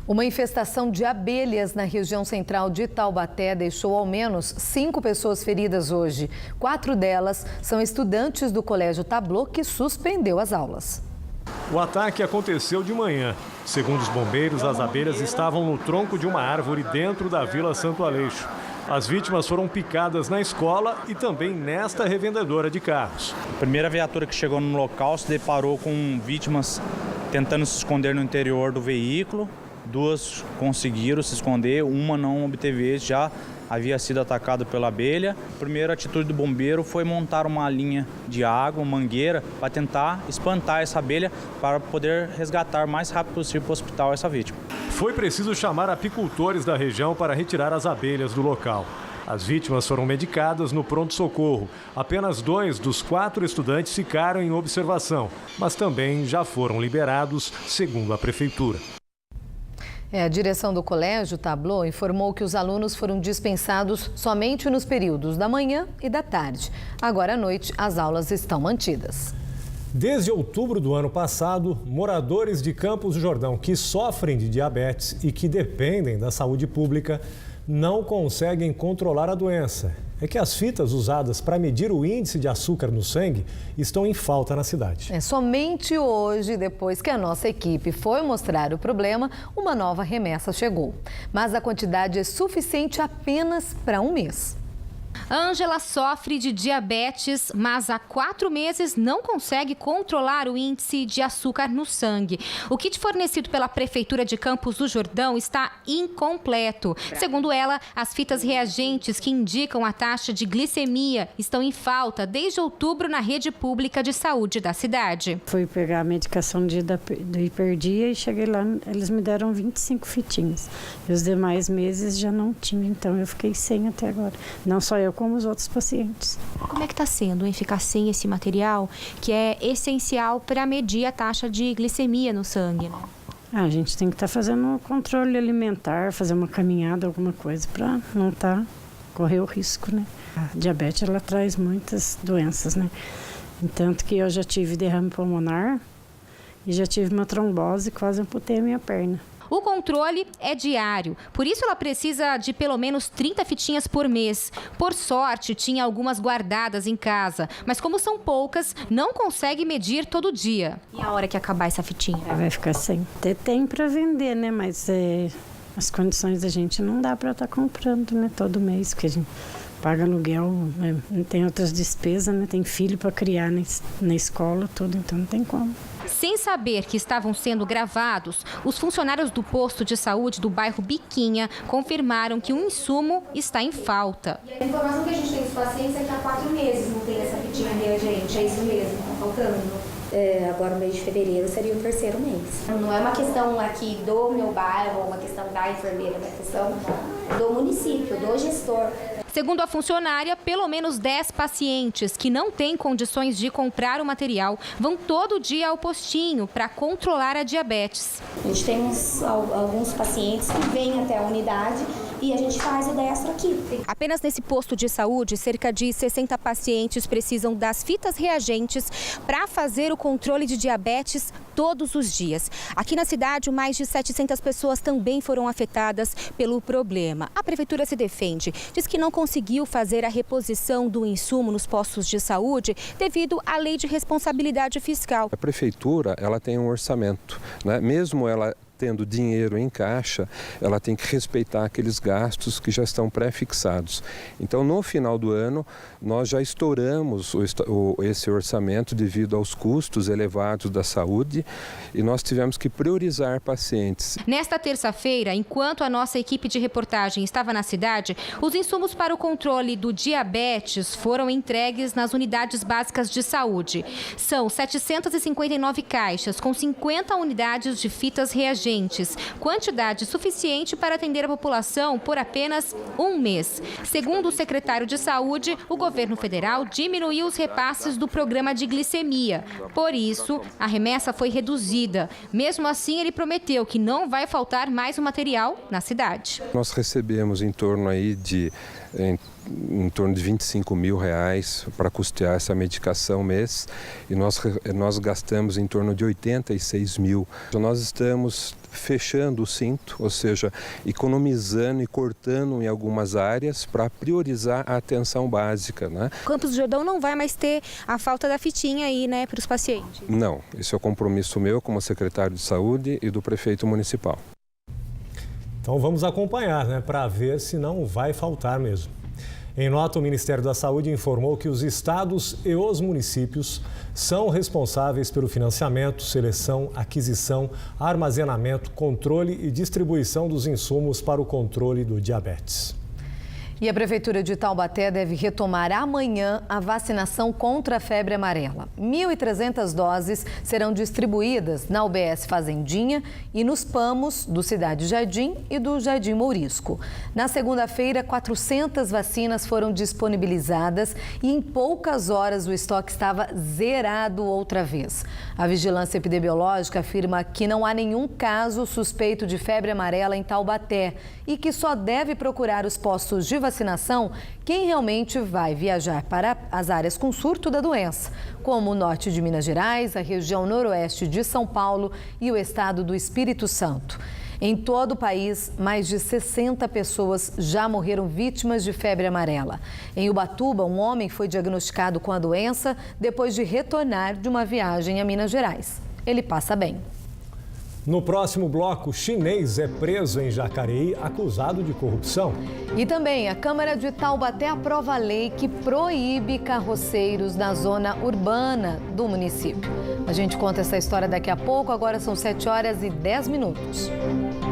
Uma infestação de abelhas na região central de Taubaté deixou ao menos 5 pessoas feridas hoje. 4 delas são estudantes do Colégio Tablô, que suspendeu as aulas. O ataque aconteceu de manhã. Segundo os bombeiros, as abelhas estavam no tronco de uma árvore dentro da Vila Santo Aleixo. As vítimas foram picadas na escola e também nesta revendedora de carros. A primeira viatura que chegou no local se deparou com vítimas tentando se esconder no interior do veículo. 2 conseguiram se esconder, uma não obteve êxito, já havia sido atacada pela abelha. A primeira atitude do bombeiro foi montar uma linha de água, uma mangueira, para tentar espantar essa abelha para poder resgatar o mais rápido possível para o hospital essa vítima. Foi preciso chamar apicultores da região para retirar as abelhas do local. As vítimas foram medicadas no pronto-socorro. Apenas 2 dos 4 estudantes ficaram em observação, mas também já foram liberados, segundo a prefeitura. A direção do Colégio Tablô informou que os alunos foram dispensados somente nos períodos da manhã e da tarde. Agora à noite, as aulas estão mantidas. Desde outubro do ano passado, moradores de Campos do Jordão que sofrem de diabetes e que dependem da saúde pública não conseguem controlar a doença. É que as fitas usadas para medir o índice de açúcar no sangue estão em falta na cidade. Somente hoje, depois que a nossa equipe foi mostrar o problema, uma nova remessa chegou. Mas a quantidade é suficiente apenas para um mês. Ângela sofre de diabetes, mas há 4 meses não consegue controlar o índice de açúcar no sangue. O kit fornecido pela Prefeitura de Campos do Jordão está incompleto. Segundo ela, as fitas reagentes que indicam a taxa de glicemia estão em falta desde outubro na rede pública de saúde da cidade. Fui pegar a medicação do hiperdia e cheguei lá, eles me deram 25 fitinhas. E os demais meses já não tinha, então eu fiquei sem até agora. Não só eu, como os outros pacientes. Como é que está sendo, hein, ficar sem esse material que é essencial para medir a taxa de glicemia no sangue, né? A gente tem que estar fazendo um controle alimentar, fazer uma caminhada, alguma coisa, para não correr o risco, né? A diabetes, ela traz muitas doenças, né? Tanto que eu já tive derrame pulmonar e já tive uma trombose, quase amputei a minha perna. O controle é diário, por isso ela precisa de pelo menos 30 fitinhas por mês. Por sorte, tinha algumas guardadas em casa, mas como são poucas, não consegue medir todo dia. E a hora que acabar essa fitinha? Vai ficar sem. Até tem para vender, né? Mas as condições da gente não dá para estar comprando, né? Todo mês, porque a gente paga aluguel, né? Tem outras despesas, né? Tem filho para criar na escola, tudo, então não tem como. Sem saber que estavam sendo gravados, os funcionários do posto de saúde do bairro Biquinha confirmaram que o insumo está em falta. E a informação que a gente tem dos pacientes é que há 4 meses não tem essa fitinha reagente, é isso mesmo, está faltando? Agora o mês de fevereiro seria o 3º mês. Não é uma questão aqui do meu bairro, ou uma questão da enfermeira, é uma questão do município, do gestor. Segundo a funcionária, pelo menos 10 pacientes que não têm condições de comprar o material vão todo dia ao postinho para controlar a diabetes. A gente tem alguns pacientes que vêm até a unidade e a gente faz o destro aqui. Apenas nesse posto de saúde, cerca de 60 pacientes precisam das fitas reagentes para fazer o controle de diabetes todos os dias. Aqui na cidade, mais de 700 pessoas também foram afetadas pelo problema. A prefeitura se defende, diz que não conseguiu fazer a reposição do insumo nos postos de saúde devido à lei de responsabilidade fiscal. A prefeitura, ela tem um orçamento, né? Mesmo ela tendo dinheiro em caixa, ela tem que respeitar aqueles gastos que já estão pré-fixados. Então, no final do ano, nós já estouramos esse orçamento devido aos custos elevados da saúde e nós tivemos que priorizar pacientes. Nesta terça-feira, enquanto a nossa equipe de reportagem estava na cidade, os insumos para o controle do diabetes foram entregues nas unidades básicas de saúde. São 759 caixas com 50 unidades de fitas reagentes. Quantidade suficiente para atender a população por apenas um mês. Segundo o secretário de Saúde, o governo federal diminuiu os repasses do programa de glicemia. Por isso, a remessa foi reduzida. Mesmo assim, ele prometeu que não vai faltar mais o material na cidade. Nós recebemos em torno de 25 mil reais para custear essa medicação mês e nós gastamos em torno de 86 mil. Nós estamos fechando o cinto, ou seja, economizando e cortando em algumas áreas para priorizar a atenção básica, né? Campos do Jordão não vai mais ter a falta da fitinha aí, né, para os pacientes? Não, esse é o compromisso meu como secretário de saúde e do prefeito municipal. Então vamos acompanhar, né, para ver se não vai faltar mesmo. Em nota, o Ministério da Saúde informou que os estados e os municípios são responsáveis pelo financiamento, seleção, aquisição, armazenamento, controle e distribuição dos insumos para o controle do diabetes. E a Prefeitura de Taubaté deve retomar amanhã a vacinação contra a febre amarela. 1.300 doses serão distribuídas na UBS Fazendinha e nos PAMOS do Cidade Jardim e do Jardim Mourisco. Na segunda-feira, 400 vacinas foram disponibilizadas e em poucas horas o estoque estava zerado outra vez. A Vigilância Epidemiológica afirma que não há nenhum caso suspeito de febre amarela em Taubaté e que só deve procurar os postos de vacinação quem realmente vai viajar para as áreas com surto da doença, como o norte de Minas Gerais, a região noroeste de São Paulo e o estado do Espírito Santo. Em todo o país, mais de 60 pessoas já morreram vítimas de febre amarela. Em Ubatuba, um homem foi diagnosticado com a doença depois de retornar de uma viagem a Minas Gerais. Ele passa bem. No próximo bloco, chinês é preso em Jacareí acusado de corrupção. E também a Câmara de Taubaté aprova a lei que proíbe carroceiros na zona urbana do município. A gente conta essa história daqui a pouco, agora são 7h10.